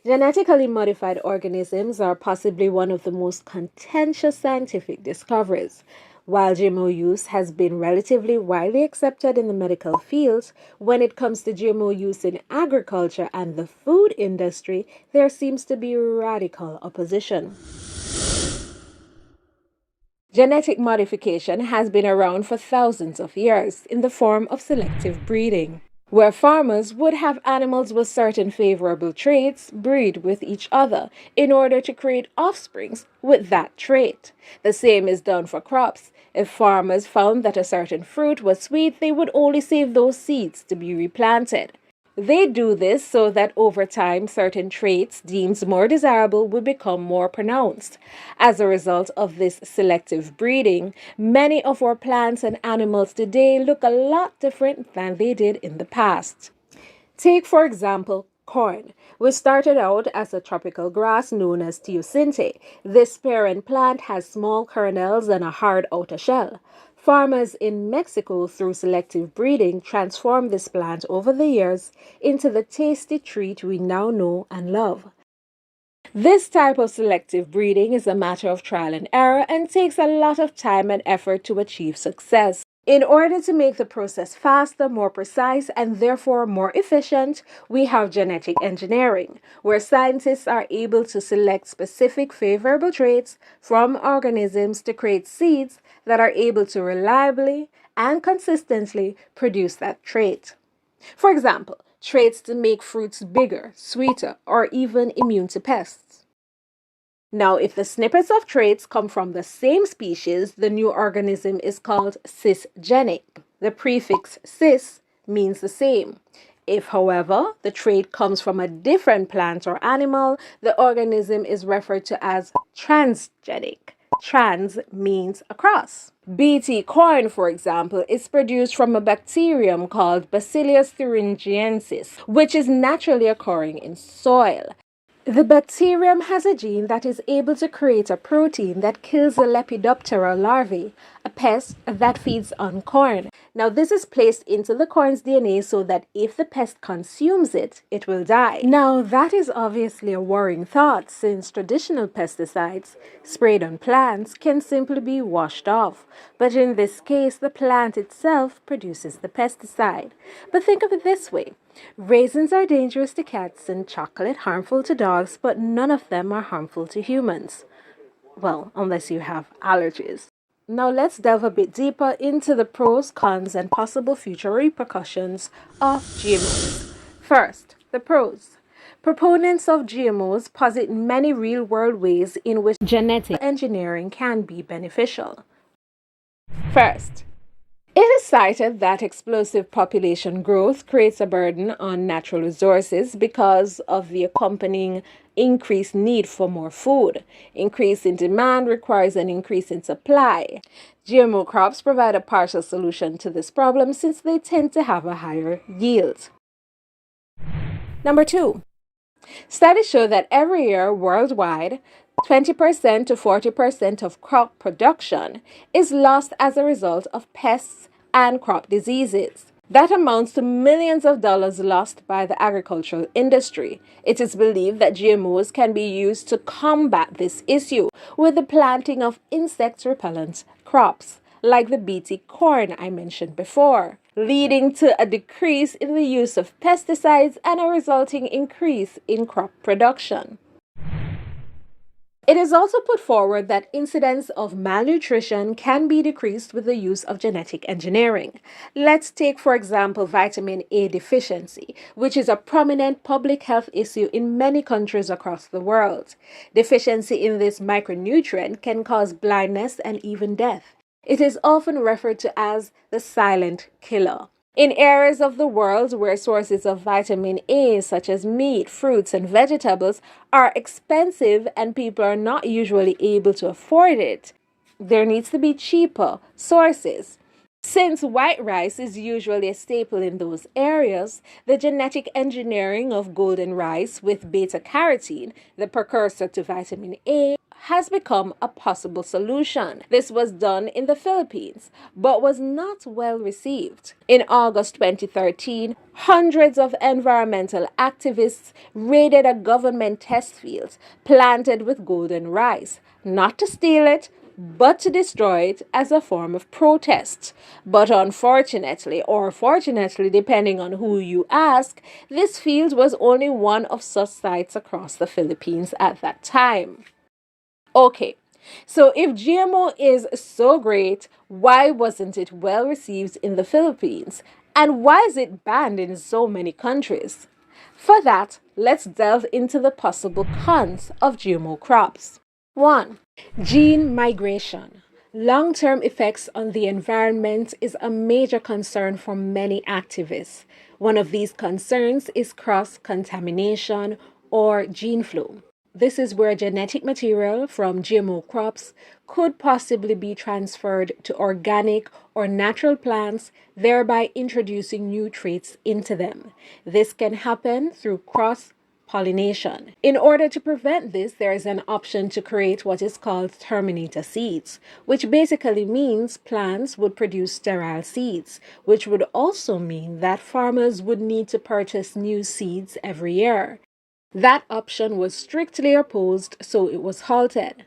Genetically modified organisms are possibly one of the most contentious scientific discoveries. While GMO use has been relatively widely accepted in the medical field, when it comes to GMO use in agriculture and the food industry, there seems to be radical opposition. Genetic modification has been around for thousands of years in the form of selective breeding, where farmers would have animals with certain favorable traits breed with each other in order to create offsprings with that trait. The same is done for crops. If farmers found that a certain fruit was sweet, they would only save those seeds to be replanted. They do this so that over time certain traits deemed more desirable would become more pronounced. As a result of this selective breeding, many of our plants and animals today look a lot different than they did in the past. Take, for example, corn, which started out as a tropical grass known as teosinte. This parent plant has small kernels and a hard outer shell. Farmers in Mexico, through selective breeding, transformed this plant over the years into the tasty treat we now know and love. This type of selective breeding is a matter of trial and error and takes a lot of time and effort to achieve success. In order to make the process faster, more precise, and therefore more efficient, we have genetic engineering, where scientists are able to select specific favorable traits from organisms to create seeds that are able to reliably and consistently produce that trait. For example, traits to make fruits bigger, sweeter, or even immune to pests. Now, if the snippets of traits come from the same species, the new organism is called cisgenic. The prefix cis means the same. If, however, the trait comes from a different plant or animal, the organism is referred to as transgenic. Trans means across. BT corn, for example, is produced from a bacterium called Bacillus thuringiensis, which is naturally occurring in soil. The bacterium has a gene that is able to create a protein that kills the Lepidoptera larvae, a pest that feeds on corn. Now, this is placed into the corn's DNA so that if the pest consumes it, it will die. Now, that is obviously a worrying thought since traditional pesticides sprayed on plants can simply be washed off. But in this case, the plant itself produces the pesticide. But think of it this way. Raisins are dangerous to cats and chocolate harmful to dogs, but none of them are harmful to humans. Well, unless you have allergies. Now let's delve a bit deeper into the pros, cons, and possible future repercussions of GMOs. First, the pros. Proponents of GMOs posit many real-world ways in which genetic engineering can be beneficial. First, it is cited that explosive population growth creates a burden on natural resources because of the accompanying increased need for more food. Increase in demand requires an increase in supply. GMO crops provide a partial solution to this problem since they tend to have a higher yield. Number two, studies show that every year worldwide, 20% to 40% of crop production is lost as a result of pests and crop diseases. That amounts to millions of dollars lost by the agricultural industry. It is believed that GMOs can be used to combat this issue with the planting of insect repellent crops, like the BT corn I mentioned before, leading to a decrease in the use of pesticides and a resulting increase in crop production. It is also put forward that incidence of malnutrition can be decreased with the use of genetic engineering. Let's take, for example, vitamin A deficiency, which is a prominent public health issue in many countries across the world. Deficiency in this micronutrient can cause blindness and even death. It is often referred to as the silent killer. In areas of the world where sources of vitamin A, such as meat, fruits, and vegetables, are expensive and people are not usually able to afford it, there needs to be cheaper sources. Since white rice is usually a staple in those areas, the genetic engineering of golden rice with beta carotene, the precursor to vitamin A, has become a possible solution. This was done in the Philippines, but was not well received. In August 2013, hundreds of environmental activists raided a government test field planted with golden rice, not to steal it, but to destroy it as a form of protest. But unfortunately, or fortunately, depending on who you ask, this field was only one of such sites across the Philippines at that time. Okay, so if GMO is so great, why wasn't it well received in the Philippines? And why is it banned in so many countries? For that, let's delve into the possible cons of GMO crops. 1. Gene migration. Long-term effects on the environment is a major concern for many activists. One of these concerns is cross-contamination or gene flow. This is where genetic material from GMO crops could possibly be transferred to organic or natural plants, thereby introducing new traits into them. This can happen through cross-pollination. In order to prevent this, there is an option to create what is called terminator seeds, which basically means plants would produce sterile seeds, which would also mean that farmers would need to purchase new seeds every year. That option was strictly opposed, so it was halted.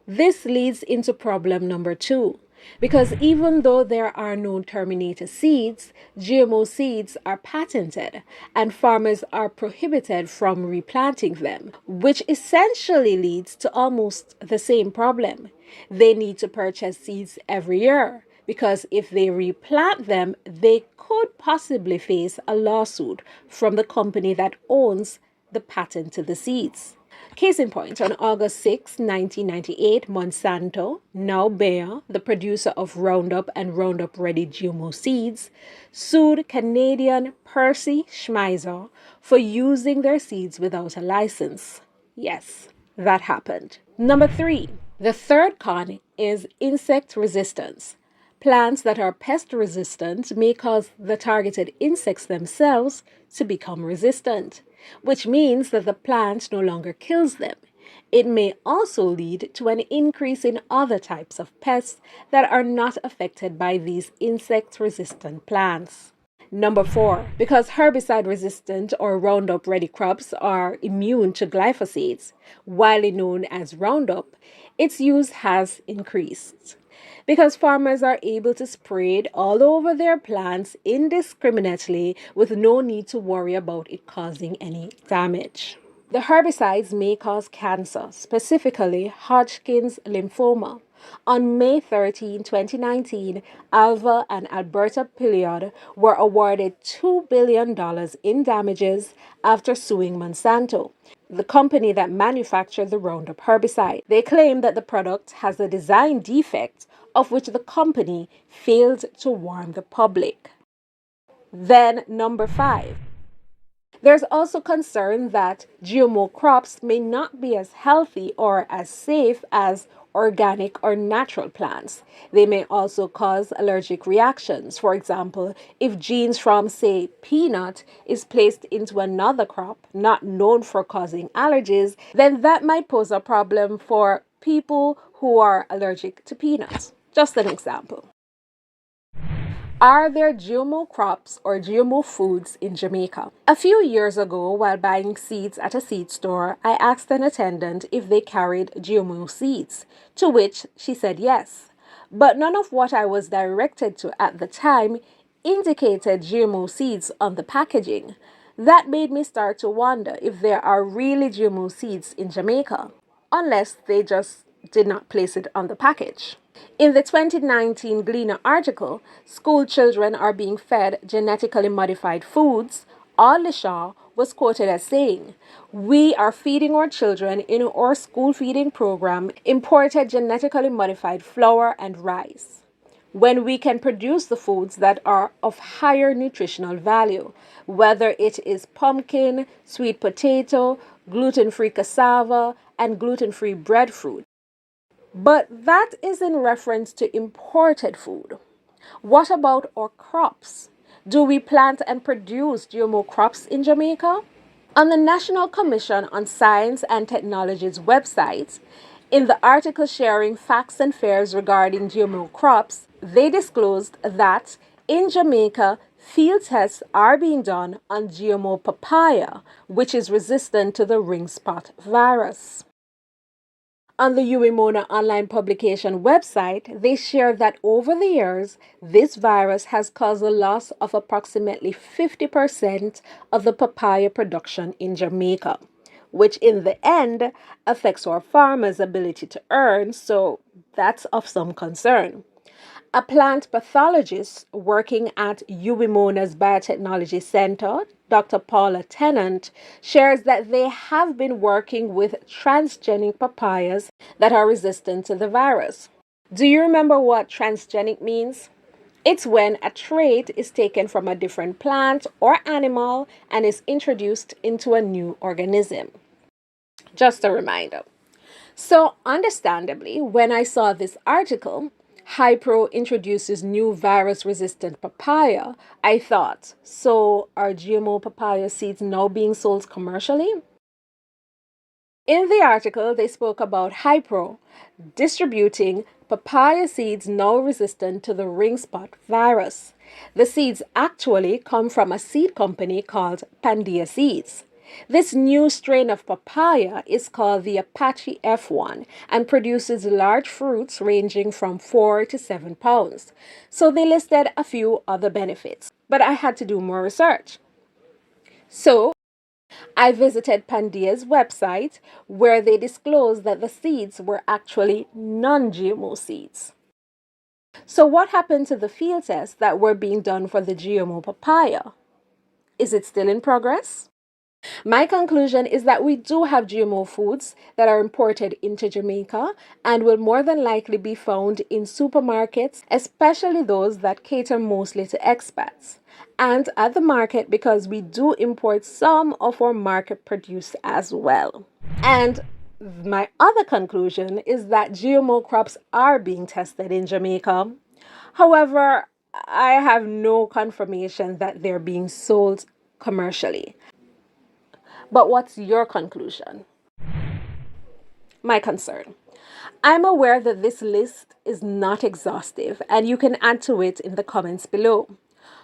This leads into problem number 2. Because even though there are no terminator seeds, GMO seeds are patented and farmers are prohibited from replanting them, which essentially leads to almost the same problem. They need to purchase seeds every year because if they replant them, they could possibly face a lawsuit from the company that owns the patent to the seeds. Case in point, on August 6, 1998, Monsanto, now Bayer, the producer of Roundup and Roundup Ready GMO seeds, sued Canadian Percy Schmeiser for using their seeds without a license. Yes, that happened. Number 3, the third con is insect resistance. Plants that are pest resistant may cause the targeted insects themselves to become resistant, which means that the plant no longer kills them. It may also lead to an increase in other types of pests that are not affected by these insect-resistant plants. Number 4, because herbicide-resistant or Roundup-ready crops are immune to glyphosate, widely known as Roundup, its use has increased. Because farmers are able to spray it all over their plants indiscriminately with no need to worry about it causing any damage. The herbicides may cause cancer, specifically Hodgkin's lymphoma. On May 13, 2019, Alva and Alberta Pilliod were awarded $2 billion in damages after suing Monsanto, the company that manufactured the Roundup herbicide. They claim that the product has a design defect of which the company failed to warn the public. Then, number 5. There's also concern that GMO crops may not be as healthy or as safe as organic or natural plants. They may also cause allergic reactions. For example, if genes from, say, peanut is placed into another crop not known for causing allergies, then that might pose a problem for people who are allergic to peanuts. Just an example. Are there GMO crops or GMO foods in Jamaica? A few years ago, while buying seeds at a seed store, I asked an attendant if they carried GMO seeds, to which she said yes. But none of what I was directed to at the time indicated GMO seeds on the packaging. That made me start to wonder if there are really GMO seeds in Jamaica, unless they just did not place it on the package. In the 2019 Gleaner article, school children are being fed genetically modified foods. Ali Shah was quoted as saying, "We are feeding our children in our school feeding program imported genetically modified flour and rice, when we can produce the foods that are of higher nutritional value, whether it is pumpkin, sweet potato, gluten-free cassava, and gluten-free breadfruit." But that is in reference to imported food. What about our crops? Do we plant and produce GMO crops in Jamaica? On the National Commission on Science and Technology's website, In the article sharing facts and fears regarding GMO crops, they disclosed that in Jamaica, field tests are being done on GMO papaya, which is resistant to the ring spot virus. On the UWIMONA online publication website, they shared that over the years, this virus has caused a loss of approximately 50% of the papaya production in Jamaica, which in the end affects our farmers' ability to earn, so that's of some concern. A plant pathologist working at UWIMONA's Biotechnology Center, Dr. Paula Tennant, shares that they have been working with transgenic papayas that are resistant to the virus. Do you remember what transgenic means? It's when a trait is taken from a different plant or animal and is introduced into a new organism. Just a reminder. So, understandably, when I saw this article, Hypro introduces new virus resistant papaya, I thought, so are GMO papaya seeds now being sold commercially? In the article, they spoke about Hypro distributing papaya seeds now resistant to the ring spot virus. The seeds actually come from a seed company called Pandia Seeds. This new strain of papaya is called the Apache F1 and produces large fruits ranging from 4 to 7 pounds. So they listed a few other benefits, but I had to do more research. So I visited Pandia's website where they disclosed that the seeds were actually non-GMO seeds. So what happened to the field tests that were being done for the GMO papaya? Is it still in progress? My conclusion is that we do have GMO foods that are imported into Jamaica and will more than likely be found in supermarkets, especially those that cater mostly to expats, and at the market because we do import some of our market produce as well. And my other conclusion is that GMO crops are being tested in Jamaica. However, I have no confirmation that they're being sold commercially. But what's your conclusion? My concern. I'm aware that this list is not exhaustive and you can add to it in the comments below.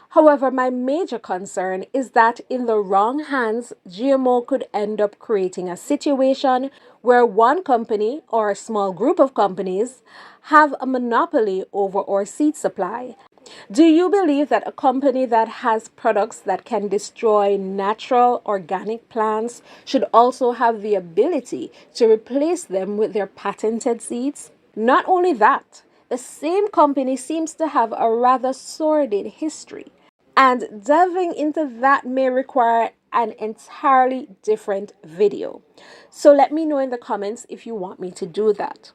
However, my major concern is that in the wrong hands, GMO could end up creating a situation where one company or a small group of companies have a monopoly over our seed supply. Do you believe that a company that has products that can destroy natural organic plants should also have the ability to replace them with their patented seeds? Not only that, the same company seems to have a rather sordid history, and delving into that may require an entirely different video. So let me know in the comments if you want me to do that.